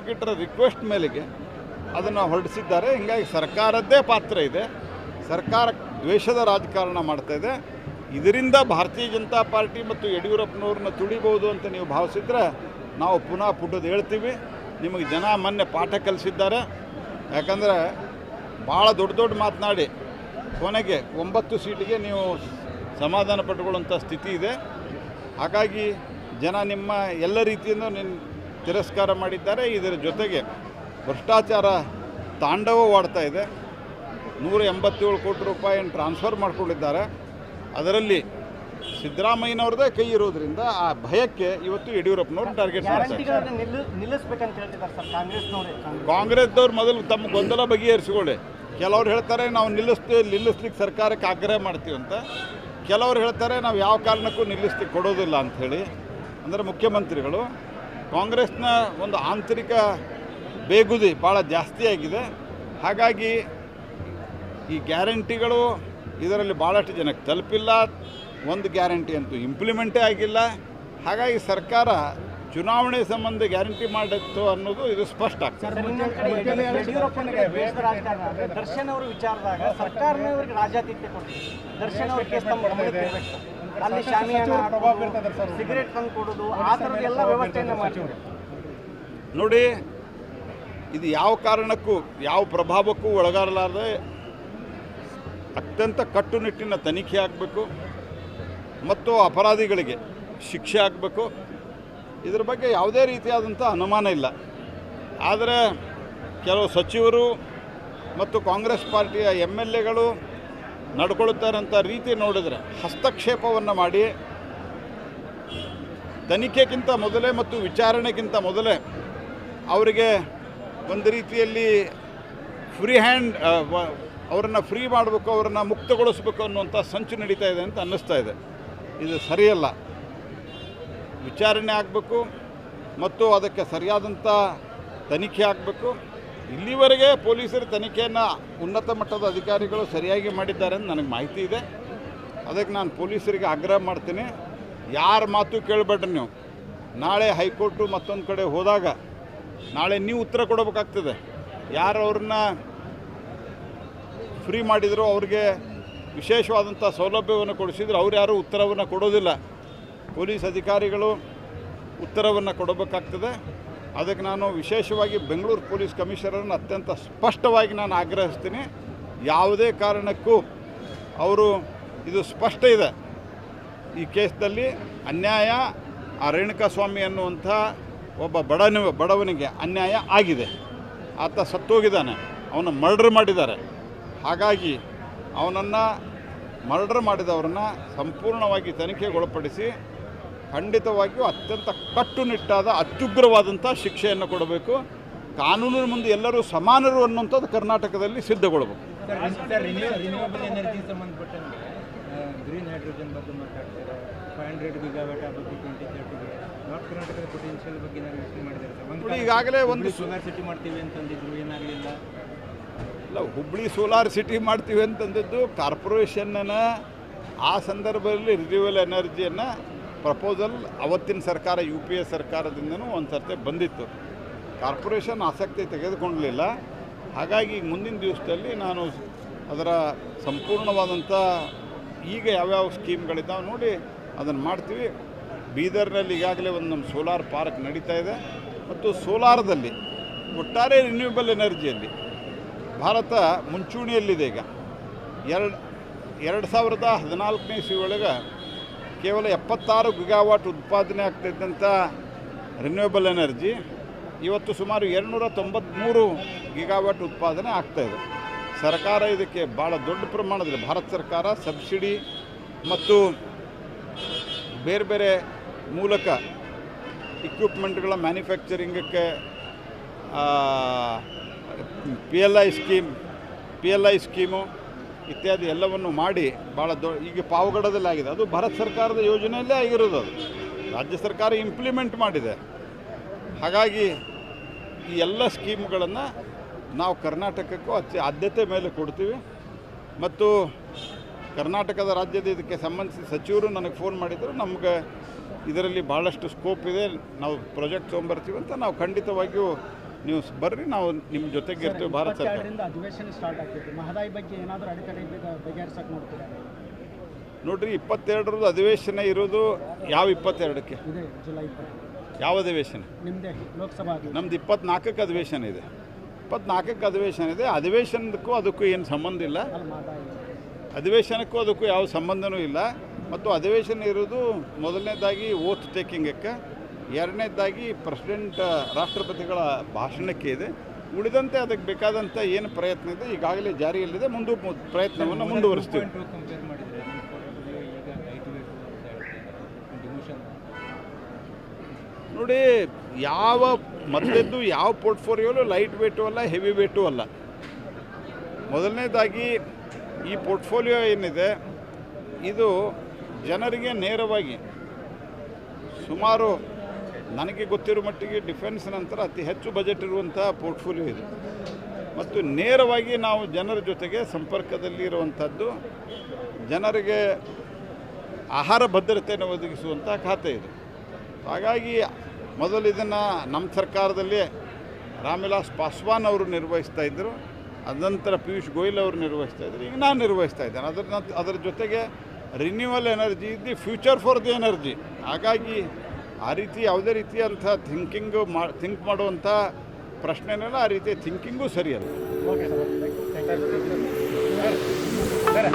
Prosecutor request ಮೇಲೆಗೆ ಅದನ್ನು ಹೊರಡಿಸಿದ್ದಾರೆ. ಹೀಗಾಗಿ ಸರ್ಕಾರದ್ದೇ ಪಾತ್ರ ಇದೆ. ಸರ್ಕಾರ ದ್ವೇಷದ ರಾಜಕಾರಣ ಮಾಡ್ತಾಯಿದೆ. ಇದರಿಂದ ಭಾರತೀಯ ಜನತಾ ಪಾರ್ಟಿ ಮತ್ತು ಯಡಿಯೂರಪ್ಪನವ್ರನ್ನ ತುಳಿಬೋದು ಅಂತ ನೀವು ಭಾವಿಸಿದ್ರೆ ನಾವು ಪುನಃ ಪುಟದ ಹೇಳ್ತೀವಿ. ನಿಮಗೆ ಜನ ಮೊನ್ನೆ ಪಾಠ ಕಲಿಸಿದ್ದಾರೆ. ಯಾಕಂದರೆ ಭಾಳ ದೊಡ್ಡ ಮಾತನಾಡಿ ಕೊನೆಗೆ 9 ಸೀಟಿಗೆ ನೀವು ಸಮಾಧಾನ ಪಟ್ಟುಕೊಳ್ಳುವಂಥ ಸ್ಥಿತಿ ಇದೆ. ಹಾಗಾಗಿ ಜನ ನಿಮ್ಮ ಎಲ್ಲ ರೀತಿಯಿಂದ ತಿರಸ್ಕಾರ ಮಾಡಿದ್ದಾರೆ. ಇದರ ಜೊತೆಗೆ ಭ್ರಷ್ಟಾಚಾರ ತಾಂಡವವಾಡ್ತಾ ಇದೆ. 187 ಕೋಟಿ ರೂಪಾಯಿಯನ್ನು ಟ್ರಾನ್ಸ್ಫರ್ ಮಾಡಿಕೊಂಡಿದ್ದಾರೆ. ಅದರಲ್ಲಿ ಸಿದ್ದರಾಮಯ್ಯನವ್ರದ್ದೇ ಕೈ ಇರೋದ್ರಿಂದ ಆ ಭಯಕ್ಕೆ ಇವತ್ತು ಯಡಿಯೂರಪ್ಪನವರು ಟಾರ್ಗೆಟ್ ಮಾಡ್ತಾರೆ. ಕಾಂಗ್ರೆಸ್ದವ್ರು ಮೊದಲು ತಮ್ಮ ಗೊಂದಲ ಬಗೆಹರಿಸಿಕೊಳ್ಳಿ. ಕೆಲವ್ರು ಹೇಳ್ತಾರೆ ನಾವು ನಿಲ್ಲಿಸ್ಲಿಕ್ಕೆ ಸರ್ಕಾರಕ್ಕೆ ಆಗ್ರಹ ಮಾಡ್ತೀವಿ ಅಂತ. ಕೆಲವರು ಹೇಳ್ತಾರೆ ನಾವು ಯಾವ ಕಾರಣಕ್ಕೂ ನಿಲ್ಲಿಸ್ಲಿಕ್ಕೆ ಕೊಡೋದಿಲ್ಲ ಅಂಥೇಳಿ. ಅಂದರೆ ಮುಖ್ಯಮಂತ್ರಿಗಳು ಕಾಂಗ್ರೆಸ್ನ ಒಂದು ಆಂತರಿಕ ಬೇಗುದಿ ಭಾಳ ಜಾಸ್ತಿ ಆಗಿದೆ. ಹಾಗಾಗಿ ಈ ಗ್ಯಾರಂಟಿಗಳು ಇದರಲ್ಲಿ ಭಾಳಷ್ಟು ಜನಕ್ಕೆ ತಲುಪಿಲ್ಲ. ಒಂದು ಗ್ಯಾರಂಟಿ ಅಂತೂ ಇಂಪ್ಲಿಮೆಂಟೇ ಆಗಿಲ್ಲ. ಹಾಗಾಗಿ ಸರ್ಕಾರ ಚುನಾವಣೆ ಸಂಬಂಧ ಗ್ಯಾರಂಟಿ ಮಾಡಿತ್ತು ಅನ್ನೋದು ಇದು ಸ್ಪಷ್ಟ ಆಗ್ತದೆ. ದರ್ಶನ್ ಅವರ ವಿಚಾರದಾಗ ಸರ್ಕಾರದವರಿಗೆ ರಾಜಾತಿಥ್ಯ ಕೊಡ್ತೀವಿ. ದರ್ಶನ್ ಅವ್ರ ಕೇಸ್ ಅಲ್ಲಿ ಶಾಮಿಯಾನ ಸಿಗರೇಟ್ ತಂದು ಕೊಡೋದು ಆ ಥರದ ಎಲ್ಲ ವ್ಯವಸ್ಥೆಯನ್ನು ಮಾಡ್ತೀವಿ. ನೋಡಿ, ಇದು ಯಾವ ಕಾರಣಕ್ಕೂ ಯಾವ ಪ್ರಭಾವಕ್ಕೂ ಒಳಗಾಗಲಾರದೆ ಅತ್ಯಂತ ಕಟ್ಟುನಿಟ್ಟಿನ ತನಿಖೆ ಆಗಬೇಕು ಮತ್ತು ಅಪರಾಧಿಗಳಿಗೆ ಶಿಕ್ಷೆ ಆಗಬೇಕು. ಇದ್ರ ಬಗ್ಗೆ ಯಾವುದೇ ರೀತಿಯಾದಂಥ ಅನುಮಾನ ಇಲ್ಲ. ಆದರೆ ಕೆಲವು ಸಚಿವರು ಮತ್ತು ಕಾಂಗ್ರೆಸ್ ಪಾರ್ಟಿಯ MLAಗಳು ನಡ್ಕೊಳ್ತಾರಂಥ ರೀತಿ ನೋಡಿದರೆ ಹಸ್ತಕ್ಷೇಪವನ್ನು ಮಾಡಿ ತನಿಖೆಗಿಂತ ಮೊದಲೇ ಮತ್ತು ವಿಚಾರಣೆಗಿಂತ ಮೊದಲೇ ಅವರಿಗೆ ಒಂದು ರೀತಿಯಲ್ಲಿ ಫ್ರೀ ಹ್ಯಾಂಡ್ ಅವರನ್ನು ಫ್ರೀ ಮಾಡಬೇಕು, ಅವರನ್ನು ಮುಕ್ತಗೊಳಿಸಬೇಕು ಅನ್ನುವಂಥ ಸಂಚು ನಡೀತಾ ಇದೆ ಅಂತ ಅನ್ನಿಸ್ತಾ ಇದೆ. ಇದು ಸರಿಯಲ್ಲ. ವಿಚಾರಣೆ ಆಗಬೇಕು ಮತ್ತು ಅದಕ್ಕೆ ಸರಿಯಾದಂಥ ತನಿಖೆ ಆಗಬೇಕು. ಇಲ್ಲಿವರೆಗೆ ಪೊಲೀಸರ ತನಿಖೆಯನ್ನು ಉನ್ನತ ಮಟ್ಟದ ಅಧಿಕಾರಿಗಳು ಸರಿಯಾಗಿ ಮಾಡಿದ್ದಾರೆ ಅಂತ ನನಗೆ ಮಾಹಿತಿ ಇದೆ. ಅದಕ್ಕೆ ನಾನು ಪೊಲೀಸರಿಗೆ ಆಗ್ರಹ ಮಾಡ್ತೀನಿ, ಯಾರ ಮಾತು ಕೇಳಬೇಡ್ರಿ ನೀವು. ನಾಳೆ ಹೈಕೋರ್ಟು ಮತ್ತೊಂದು ಕಡೆ ಹೋದಾಗ ನಾಳೆ ನೀವು ಉತ್ತರ ಕೊಡಬೇಕಾಗ್ತದೆ. ಯಾರು ಅವ್ರನ್ನ ಫ್ರೀ ಮಾಡಿದ್ರು, ಅವ್ರಿಗೆ ವಿಶೇಷವಾದಂಥ ಸೌಲಭ್ಯವನ್ನು ಕೊಡಿಸಿದ್ರು, ಅವ್ರು ಯಾರೂ ಉತ್ತರವನ್ನು ಕೊಡೋದಿಲ್ಲ. ಪೊಲೀಸ್ ಅಧಿಕಾರಿಗಳು ಉತ್ತರವನ್ನು ಕೊಡಬೇಕಾಗ್ತದೆ. ಅದಕ್ಕೆ ನಾನು ವಿಶೇಷವಾಗಿ ಬೆಂಗಳೂರು ಪೊಲೀಸ್ ಕಮಿಷನರನ್ನು ಅತ್ಯಂತ ಸ್ಪಷ್ಟವಾಗಿ ನಾನು ಆಗ್ರಹಿಸ್ತೀನಿ. ಯಾವುದೇ ಕಾರಣಕ್ಕೂ ಅವರು ಇದು ಸ್ಪಷ್ಟ ಇದೆ, ಈ ಕೇಸ್ನಲ್ಲಿ ಅನ್ಯಾಯ ಆ ರೇಣುಕಾಸ್ವಾಮಿ ಅನ್ನುವಂಥ ಒಬ್ಬ ಬಡವನಿಗೆ ಅನ್ಯಾಯ ಆಗಿದೆ. ಆತ ಸತ್ತೋಗಿದ್ದಾನೆ, ಅವನ ಮರ್ಡರ್ ಮಾಡಿದ್ದಾರೆ. ಹಾಗಾಗಿ ಅವನನ್ನು ಮರ್ಡರ್ ಮಾಡಿದವರನ್ನು ಸಂಪೂರ್ಣವಾಗಿ ತನಿಖೆಗೊಳಪಡಿಸಿ ಖಂಡಿತವಾಗಿಯೂ ಅತ್ಯಂತ ಕಟ್ಟುನಿಟ್ಟಾದ ಅತ್ಯುಗ್ರವಾದಂಥ ಶಿಕ್ಷೆಯನ್ನು ಕೊಡಬೇಕು. ಕಾನೂನಿನ ಮುಂದೆ ಎಲ್ಲರೂ ಸಮಾನರು ಅನ್ನುವಂಥದ್ದು ಕರ್ನಾಟಕದಲ್ಲಿ ಸಿದ್ಧಗೊಳ್ಳಬೇಕು. ರಿನ್ಯೂವಬಲ್ ಎನರ್ಜಿ ಸಂಬಂಧಪಟ್ಟಂಗೆ ಗ್ರೀನ್ ಹೈಡ್ರೋಜನ್ ಬಗ್ಗೆ ಮಾತಾಡ್ತಾರೆ. 500 ಗಿಗಾವ್ಯಾಟ್ ಬಗ್ಗೆ 2030 ನಾರ್ತ್ ಕರ್ನಾಟಕದ ಪೊಟೆನ್ಷಿಯಲ್ ಬಗ್ಗೆ ನಾನು ಯೋಚನೆ ಮಾಡಿದ್ದಾರೆ. ಈಗಾಗಲೇ ಒಂದು ಸೋಲಾರ್ ಸಿಟಿ ಮಾಡ್ತೀವಿ ಅಂತಂದಿದ್ರು, ಏನಾಗಲಿಲ್ಲ. ಇಲ್ಲ, ಹುಬ್ಬಳ್ಳಿ ಸೋಲಾರ್ ಸಿಟಿ ಮಾಡ್ತೀವಿ ಅಂತಂದಿದ್ದು ಕಾರ್ಪೊರೇಷನ್ನ ಆ ಸಂದರ್ಭದಲ್ಲಿ ರಿನ್ಯೂವಬಲ್ ಎನರ್ಜಿಯನ್ನು ಪ್ರಪೋಸಲ್ ಅವತ್ತಿನ ಸರ್ಕಾರ UPA ಸರ್ಕಾರದಿಂದನೂ ಒಂದು ಸರ್ತಿ ಬಂದಿತ್ತು. ಕಾರ್ಪೊರೇಷನ್ ಆಸಕ್ತಿ ತೆಗೆದುಕೊಳ್ಳಲಿಲ್ಲ. ಹಾಗಾಗಿ ಮುಂದಿನ ದಿವಸದಲ್ಲಿ ನಾನು ಅದರ ಸಂಪೂರ್ಣವಾದಂಥ ಈಗ ಯಾವ್ಯಾವ ಸ್ಕೀಮ್ಗಳಿದ್ದಾವೆ ನೋಡಿ ಅದನ್ನು ಮಾಡ್ತೀವಿ. ಬೀದರ್ನಲ್ಲಿ ಈಗಾಗಲೇ ಒಂದು ನಮ್ಮ ಸೋಲಾರ್ ಪಾರ್ಕ್ ನಡೀತಾ ಇದೆ. ಮತ್ತು ಸೋಲಾರದಲ್ಲಿ ಒಟ್ಟಾರೆ ರಿನ್ಯೂವಬಲ್ ಎನರ್ಜಿಯಲ್ಲಿ ಭಾರತ ಮುಂಚೂಣಿಯಲ್ಲಿದೆ. ಈಗ 2014ನೇ ಇಸ್ವಿಯೊಳಗೆ ಕೇವಲ 76 ಗಿಗಾವಾಟ್ ಉತ್ಪಾದನೆ ಆಗ್ತಿದ್ದಂಥ ರಿನ್ಯೂವಬಲ್ ಎನರ್ಜಿ ಇವತ್ತು ಸುಮಾರು 293 ಗಿಗಾವಾಟ್ ಉತ್ಪಾದನೆ ಆಗ್ತಾಯಿದೆ. ಸರ್ಕಾರ ಇದಕ್ಕೆ ಭಾಳ ದೊಡ್ಡ ಪ್ರಮಾಣದಲ್ಲಿ ಭಾರತ ಸರ್ಕಾರ ಸಬ್ಸಿಡಿ ಮತ್ತು ಬೇರೆ ಬೇರೆ ಮೂಲಕ ಇಕ್ವಿಪ್ಮೆಂಟ್ಗಳ ಮ್ಯಾನುಫ್ಯಾಕ್ಚರಿಂಗಕ್ಕೆ PLI ಸ್ಕೀಮು ಇತ್ಯಾದಿ ಎಲ್ಲವನ್ನು ಮಾಡಿ ಭಾಳ ಈಗ ಪಾವಗಡದಲ್ಲಿ ಆಗಿದೆ. ಅದು ಭಾರತ ಸರ್ಕಾರದ ಯೋಜನೆಯಲ್ಲೇ ಆಗಿರೋದು. ಅದು ರಾಜ್ಯ ಸರ್ಕಾರ ಇಂಪ್ಲಿಮೆಂಟ್ ಮಾಡಿದೆ. ಹಾಗಾಗಿ ಈ ಎಲ್ಲ ಸ್ಕೀಮ್ಗಳನ್ನು ನಾವು ಕರ್ನಾಟಕಕ್ಕೂ ಆದ್ಯತೆ ಮೇಲೆ ಕೊಡ್ತೀವಿ. ಮತ್ತು ಕರ್ನಾಟಕದ ರಾಜ್ಯದ ಇದಕ್ಕೆ ಸಂಬಂಧಿಸಿದ ಸಚಿವರು ನನಗೆ ಫೋನ್ ಮಾಡಿದರು, ನಮಗೆ ಇದರಲ್ಲಿ ಭಾಳಷ್ಟು ಸ್ಕೋಪ್ ಇದೆ, ನಾವು ಪ್ರಾಜೆಕ್ಟ್ ತೊಗೊಂಬರ್ತೀವಿ ಅಂತ. ನಾವು ಖಂಡಿತವಾಗಿಯೂ ನೀವು ಬರ್ರಿ, ನಾವು ನಿಮ್ಮ ಜೊತೆಗೆ ಇರ್ತೀವಿ. ಭಾರತ ಸರ್ಕಾರ 22ರಿಂದ ಅಧಿವೇಶನ ಸ್ಟಾರ್ಟ್ ಆಗ್ತೈತಿ. ಮಹದಾಯಿ ಬಗ್ಗೆ ಏನಾದರೂ ಅಡೆತಡೆ ಬಗೆಹರಿಸಕ್ಕೆ ನೋಡ್ತಿದ್ದಾರೆ? ನೋಡ್ರಿ, 22ರದ್ದು ಅಧಿವೇಶನ ಇರೋದು ಯಾವ 22ಕ್ಕೆ? ಇದೆ ಜುಲೈ 20. ಯಾವ ಅಧಿವೇಶನ? ನಿಮ್ಮದೇ ಲೋಕಸಭಾ ನಮ್ದು 24ಕ್ಕೆ ಅಧಿವೇಶನ ಇದೆ. 24ಕ್ಕೆ ಅಧಿವೇಶನ ಇದೆ. ಅಧಿವೇಶನಕ್ಕೂ ಅದಕ್ಕೂ ಏನು ಸಂಬಂಧ ಇಲ್ಲ. ಮಹದಾಯಿ ಅಧಿವೇಶನಕ್ಕೂ ಅದಕ್ಕೂ ಯಾವ ಸಂಬಂಧನೂ ಇಲ್ಲ. ಮತ್ತು ಅಧಿವೇಶನ ಇರೋದು ಮೊದಲನೇದಾಗಿ ಓತ್ ಟೇಕಿಂಗಕ್ಕೆ, ಎರಡನೇದಾಗಿ ಪ್ರೆಸಿಡೆಂಟ್ ರಾಷ್ಟ್ರಪತಿಗಳ ಭಾಷಣಕ್ಕೆ ಇದೆ. ಉಳಿದಂತೆ ಅದಕ್ಕೆ ಬೇಕಾದಂಥ ಏನು ಪ್ರಯತ್ನ ಇದೆ ಈಗಾಗಲೇ ಜಾರಿಯಲ್ಲಿದೆ. ಪ್ರಯತ್ನವನ್ನು ಮುಂದುವರಿಸ್ತೀವಿ. ಕಂಪೇರ್ ಮಾಡಿದರೆ ಈಗ ಲೈಟ್ ವೇಟ್ ಅಂತ ಹೇಳ್ತಾರೆ ಡಿಮೋಷನ್. ನೋಡಿ, ಯಾವ ಮೊದಲೇದ್ದು ಯಾವ ಪೋರ್ಟ್ಫೋಲಿಯೋಲು ಲೈಟ್ ವೇಟು ಅಲ್ಲ, ಹೆವಿ ವೇಟು ಅಲ್ಲ. ಮೊದಲನೇದಾಗಿ ಈ ಪೋರ್ಟ್ಫೋಲಿಯೋ ಏನಿದೆ ಇದು ಜನರಿಗೆ ನೇರವಾಗಿ ಸುಮಾರು ನನಗೆ ಗೊತ್ತಿರೋ ಮಟ್ಟಿಗೆ ಡಿಫೆನ್ಸ್ ನಂತರ ಅತಿ ಹೆಚ್ಚು ಬಜೆಟ್ ಇರುವಂಥ ಪೋರ್ಟ್ಫೋಲಿಯೋ ಇದು. ಮತ್ತು ನೇರವಾಗಿ ನಾವು ಜನರ ಜೊತೆಗೆ ಸಂಪರ್ಕದಲ್ಲಿ ಇರುವಂಥದ್ದು, ಜನರಿಗೆ ಆಹಾರ ಭದ್ರತೆಯನ್ನು ಒದಗಿಸುವಂಥ ಖಾತೆ ಇದು. ಹಾಗಾಗಿ ಮೊದಲು ಇದನ್ನು ನಮ್ಮ ಸರ್ಕಾರದಲ್ಲಿ ರಾಮವಿಲಾಸ್ ಪಾಸ್ವಾನ್ ಅವರು ನಿರ್ವಹಿಸ್ತಾ ಇದ್ದರು. ಅನಂತರ ಪಿಯೂಷ್ ಗೋಯಲ್ ಅವರು ನಿರ್ವಹಿಸ್ತಾ ಇದ್ದರು. ಈಗ ನಾನು ನಿರ್ವಹಿಸ್ತಾ ಇದ್ದೇನೆ. ಅದರ ಜೊತೆಗೆ renewal energy is the future for the energy. ಹಾಗಾಗಿ ಆ ರೀತಿ ಯಾವುದೇ ರೀತಿಯಂಥ ಥಿಂಕ್ ಮಾಡುವಂಥ ಪ್ರಶ್ನೆನೆಲ್ಲ, ಆ ರೀತಿಯ ಥಿಂಕಿಂಗೂ ಸರಿಯಲ್ಲ. Okay sir.